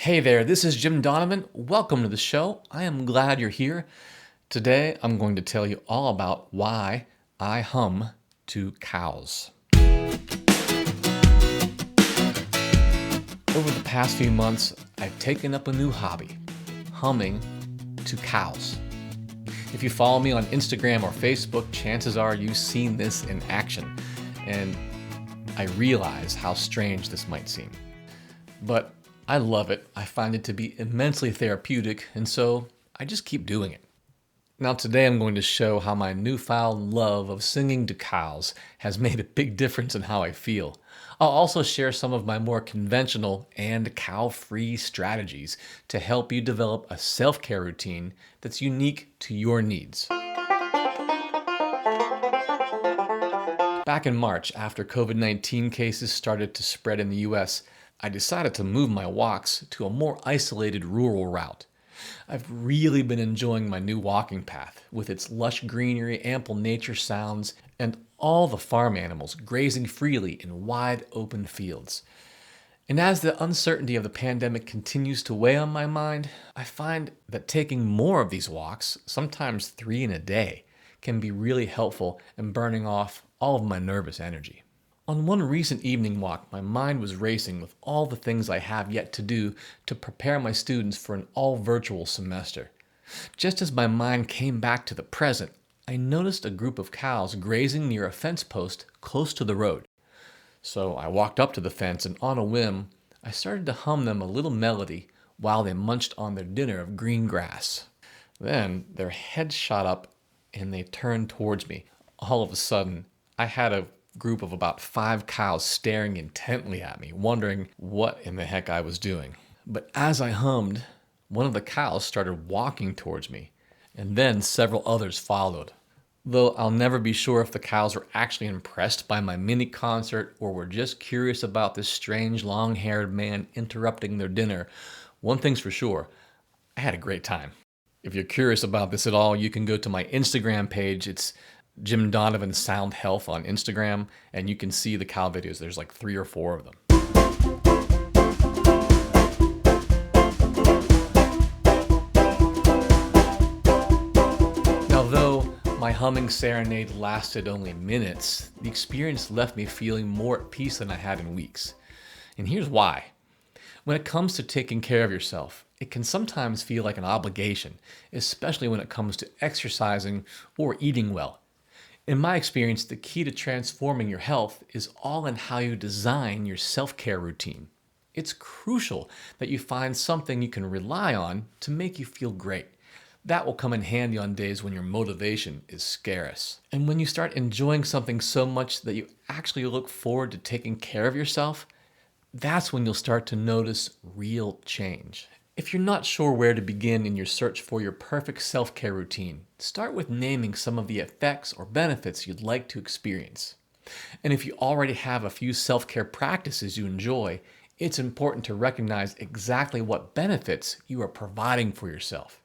Hey there, this is Jim Donovan. Welcome to the show. I am glad you're here. Today, I'm going to tell you all about why I hum to cows. Over the past few months, I've taken up a new hobby, humming to cows. If you follow me on Instagram or Facebook, chances are you've seen this in action, and I realize how strange this might seem. But I love it. I find it to be immensely therapeutic, and so I just keep doing it. Now today I'm going to show how my newfound love of singing to cows has made a big difference in how I feel. I'll also share some of my more conventional and cow-free strategies to help you develop a self-care routine that's unique to your needs. Back in March, after COVID-19 cases started to spread in the US, I decided to move my walks to a more isolated rural route. I've really been enjoying my new walking path with its lush greenery, ample nature sounds, and all the farm animals grazing freely in wide open fields. And as the uncertainty of the pandemic continues to weigh on my mind, I find that taking more of these walks, sometimes 3 in a day, can be really helpful in burning off all of my nervous energy. On one recent evening walk, my mind was racing with all the things I have yet to do to prepare my students for an all-virtual semester. Just as my mind came back to the present, I noticed a group of cows grazing near a fence post close to the road. So I walked up to the fence and on a whim, I started to hum them a little melody while they munched on their dinner of green grass. Then their heads shot up and they turned towards me. All of a sudden, I had a group of about 5 cows staring intently at me, wondering what in the heck I was doing. But as I hummed, one of the cows started walking towards me, and then several others followed. Though I'll never be sure if the cows were actually impressed by my mini concert or were just curious about this strange long-haired man interrupting their dinner, one thing's for sure, I had a great time. If you're curious about this at all, you can go to my Instagram page. It's Jim Donovan Sound Health on Instagram, and you can see the cow videos. There's like 3 or 4 of them. Now, though my humming serenade lasted only minutes, the experience left me feeling more at peace than I had in weeks. And here's why. When it comes to taking care of yourself, it can sometimes feel like an obligation, especially when it comes to exercising or eating well. In my experience, the key to transforming your health is all in how you design your self-care routine. It's crucial that you find something you can rely on to make you feel great. That will come in handy on days when your motivation is scarce. And when you start enjoying something so much that you actually look forward to taking care of yourself, that's when you'll start to notice real change. If you're not sure where to begin in your search for your perfect self-care routine, start with naming some of the effects or benefits you'd like to experience. And if you already have a few self-care practices you enjoy, it's important to recognize exactly what benefits you are providing for yourself.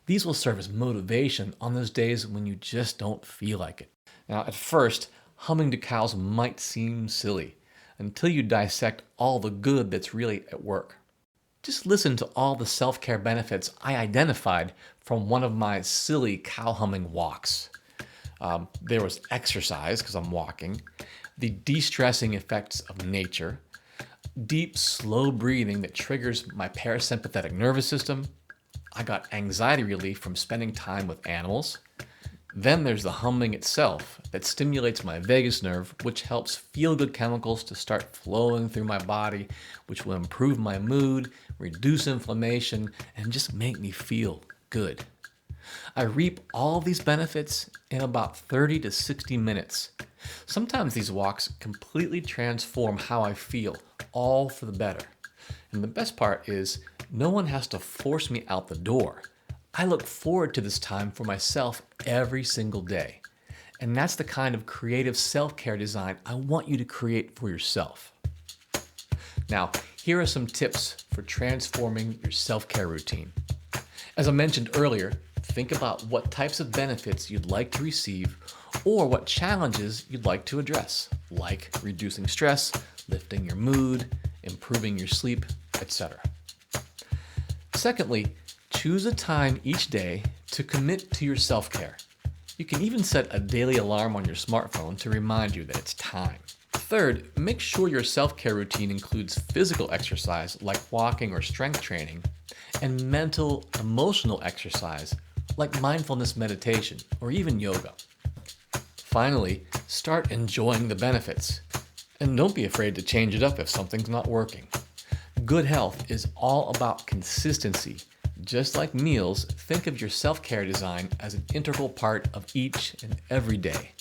These will serve as motivation on those days when you just don't feel like it. Now, at first, humming to cows might seem silly until you dissect all the good that's really at work. Just listen to all the self-care benefits I identified from one of my silly cow humming walks. There was exercise, because I'm walking, the de-stressing effects of nature, deep, slow breathing that triggers my parasympathetic nervous system. I got anxiety relief from spending time with animals. Then there's the humming itself that stimulates my vagusnerve, which helps feel-good chemicals to start flowing through my body, which will improve my mood, reduce inflammation, and just make me feel good. I reap all these benefits in about 30 to 60 minutes. Sometimes these walks completely transform how I feel, all for the better. And the best part is, no one has to force me out the door. I look forward to this time for myself every single day. And that's the kind of creative self-care design I want you to create for yourself. Now, here are some tips for transforming your self-care routine. As I mentioned earlier, think about what types of benefits you'd like to receive or what challenges you'd like to address, like reducing stress, lifting your mood, improving your sleep, etc. Secondly, choose a time each day to commit to your self-care. You can even set a daily alarm on your smartphone to remind you that it's time. Third, make sure your self-care routine includes physical exercise like walking or strength training, and mental, emotional exercise like mindfulness meditation or even yoga. Finally, start enjoying the benefits. And don't be afraid to change it up if something's not working. Good health is all about consistency. Just like meals, think of your self-care design as an integral part of each and every day.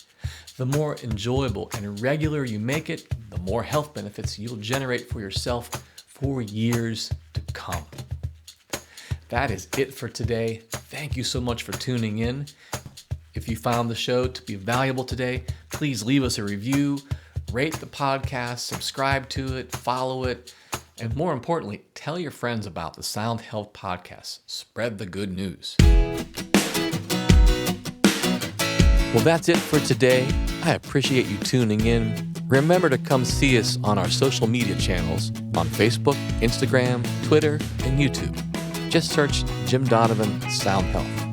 The more enjoyable and regular you make it, the more health benefits you'll generate for yourself for years to come. That is it for today. Thank you so much for tuning in. If you found the show to be valuable today, please leave us a review, rate the podcast, subscribe to it, follow it, and more importantly, tell your friends about the Sound Health Podcast. Spread the good news. Well, that's it for today. I appreciate you tuning in. Remember to come see us on our social media channels on Facebook, Instagram, Twitter, and YouTube. Just search Jim Donovan Sound Health.